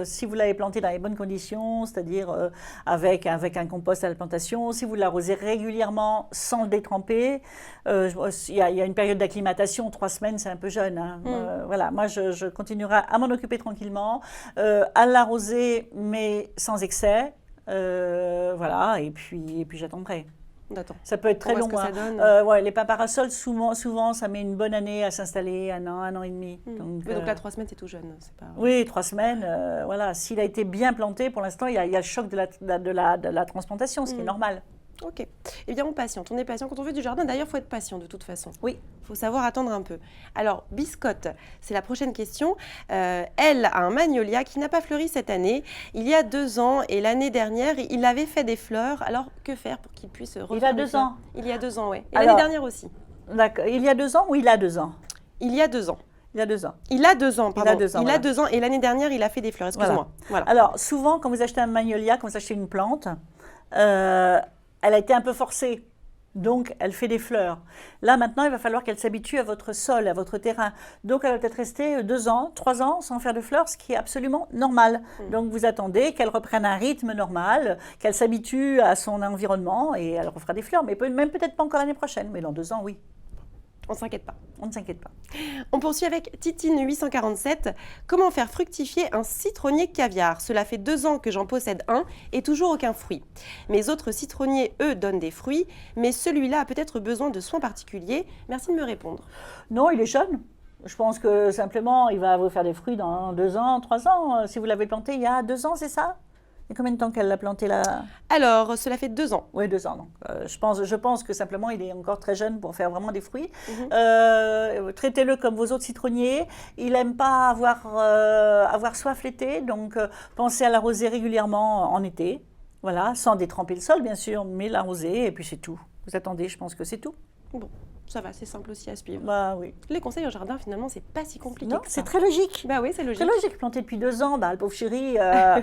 Si vous l'avez planté dans les bonnes conditions, c'est-à-dire avec un compost à la plantation, si vous l'arrosez régulièrement sans le détremper, il y a une période d'acclimatation. 3 semaines, c'est un peu jeune. Hein. Voilà, moi, je continuerai à m'en occuper tranquillement, à l'arroser mais sans excès, voilà, et puis j'attendrai. Ça peut être très long. Ouais, les pins parasols, souvent, ça met une bonne année à s'installer, 1 an et demi. Donc là, 3 semaines, c'est tout jeune. Pas... Oui, 3 semaines, voilà. S'il a été bien planté, pour l'instant, il y a le choc de la transplantation, ce qui est normal. Ok. Eh bien, on patiente. On est patient quand on veut du jardin. D'ailleurs, il faut être patient de toute façon. Oui. Il faut savoir attendre un peu. Alors, Biscotte, c'est la prochaine question. Elle a un magnolia qui n'a pas fleuri cette année. Il y a 2 ans et l'année dernière, il avait fait des fleurs. Alors, que faire pour qu'il puisse refaire Il a 2 ans. Il y a 2 ans, oui. Et l'année dernière aussi. D'accord. Il y a 2 ans ou il a 2 ans? Il y a 2 ans. Il a 2 ans. Il a 2 ans, pardon. Il a 2 ans et l'année dernière, il a fait des fleurs. Excuse-moi. Voilà. Alors, souvent, quand vous achetez un magnolia, quand vous achetez une plante, elle a été un peu forcée, donc elle fait des fleurs. Là, maintenant, il va falloir qu'elle s'habitue à votre sol, à votre terrain. Donc, elle va peut-être rester 2 ans, 3 ans sans faire de fleurs, ce qui est absolument normal. Donc, vous attendez qu'elle reprenne un rythme normal, qu'elle s'habitue à son environnement et elle refera des fleurs. Mais même peut-être pas encore l'année prochaine, mais dans 2 ans, oui. On ne s'inquiète pas. On ne s'inquiète pas. On poursuit avec Titine 847. Comment faire fructifier un citronnier caviar? Cela fait 2 ans que j'en possède un et toujours aucun fruit. Mes autres citronniers, eux, donnent des fruits, mais celui-là a peut-être besoin de soins particuliers. Merci de me répondre. Non, il est jeune. Je pense que simplement, il va vous faire des fruits dans 2 ans, 3 ans. Si vous l'avez planté il y a 2 ans, c'est ça? Et combien de temps qu'elle l'a planté là? Alors, cela fait 2 ans. Oui, 2 ans. Donc, je pense que simplement, il est encore très jeune pour faire vraiment des fruits. Traitez-le comme vos autres citronniers. Il n'aime pas avoir soif l'été, donc pensez à l'arroser régulièrement en été. Voilà, sans détremper le sol, bien sûr, mais l'arroser, et puis c'est tout. Vous attendez, je pense que c'est tout. Bon. Ça va, c'est simple aussi à suivre. Bah oui. Les conseils au jardin, finalement, c'est pas si compliqué. Non, c'est très logique. Bah oui, c'est logique. Très logique. Planté depuis 2 ans, bah, le pauvre chéri, voilà.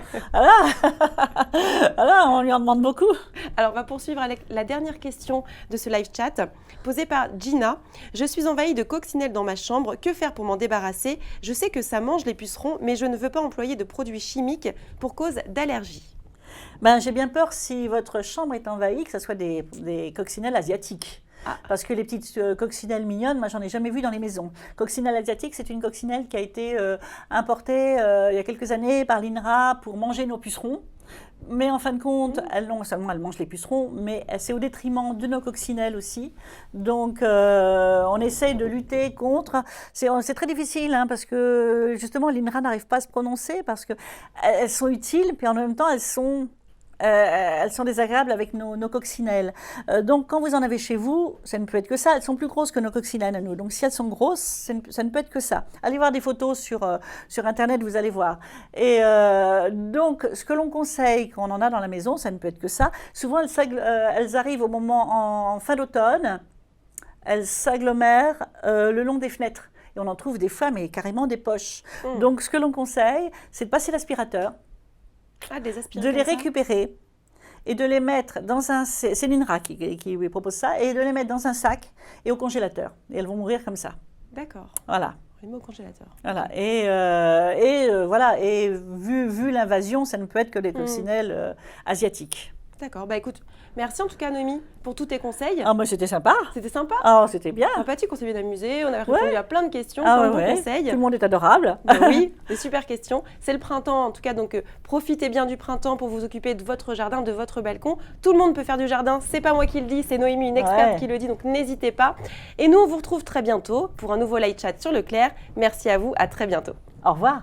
Voilà, on lui en demande beaucoup. Alors, on va poursuivre avec la dernière question de ce live chat, posée par Gina. Je suis envahie de coccinelles dans ma chambre. Que faire pour m'en débarrasser? Je sais que ça mange les pucerons, mais je ne veux pas employer de produits chimiques pour cause d'allergie. Ben, j'ai bien peur si votre chambre est envahie, que ce soit des coccinelles asiatiques. Parce que les petites coccinelles mignonnes, moi, j'en ai jamais vu dans les maisons. Coccinelle asiatique, c'est une coccinelle qui a été importée il y a quelques années par l'INRA pour manger nos pucerons. Mais en fin de compte, non seulement elles mangent les pucerons, mais c'est au détriment de nos coccinelles aussi. Donc, on essaye de lutter contre. C'est très difficile, hein, parce que justement, l'INRA n'arrive pas à se prononcer, parce qu'elles sont utiles, puis en même temps, elles sont désagréables avec nos coccinelles. Donc, quand vous en avez chez vous, ça ne peut être que ça. Elles sont plus grosses que nos coccinelles à nous. Donc, si elles sont grosses, ça ne peut être que ça. Allez voir des photos sur Internet, vous allez voir. Et donc, ce que l'on conseille quand on en a dans la maison, ça ne peut être que ça. Souvent, elles arrivent au moment en fin d'automne. Elles s'agglomèrent le long des fenêtres. Et on en trouve des fois, mais carrément des poches. Donc, ce que l'on conseille, c'est de passer l'aspirateur. De les récupérer et de les mettre dans un... C'est l'INRA qui propose ça, et de les mettre dans un sac et au congélateur. Et elles vont mourir comme ça. D'accord. Voilà. On les met au congélateur. Voilà. Voilà. Et vu l'invasion, ça ne peut être que des coccinelles asiatiques. D'accord. Bah écoute, merci en tout cas Noémie pour tous tes conseils. Ah, moi c'était sympa. C'était sympa. Ah, c'était bien. Sympathique, on s'est bien amusé, on a répondu à plein de questions, plein de bons conseils. Tout le monde est adorable. Oui, des super questions. C'est le printemps en tout cas, donc profitez bien du printemps pour vous occuper de votre jardin, de votre balcon. Tout le monde peut faire du jardin, c'est pas moi qui le dis, c'est Noémie, une experte qui le dit, donc n'hésitez pas. Et nous, on vous retrouve très bientôt pour un nouveau live chat sur Leclerc. Merci à vous, à très bientôt. Au revoir.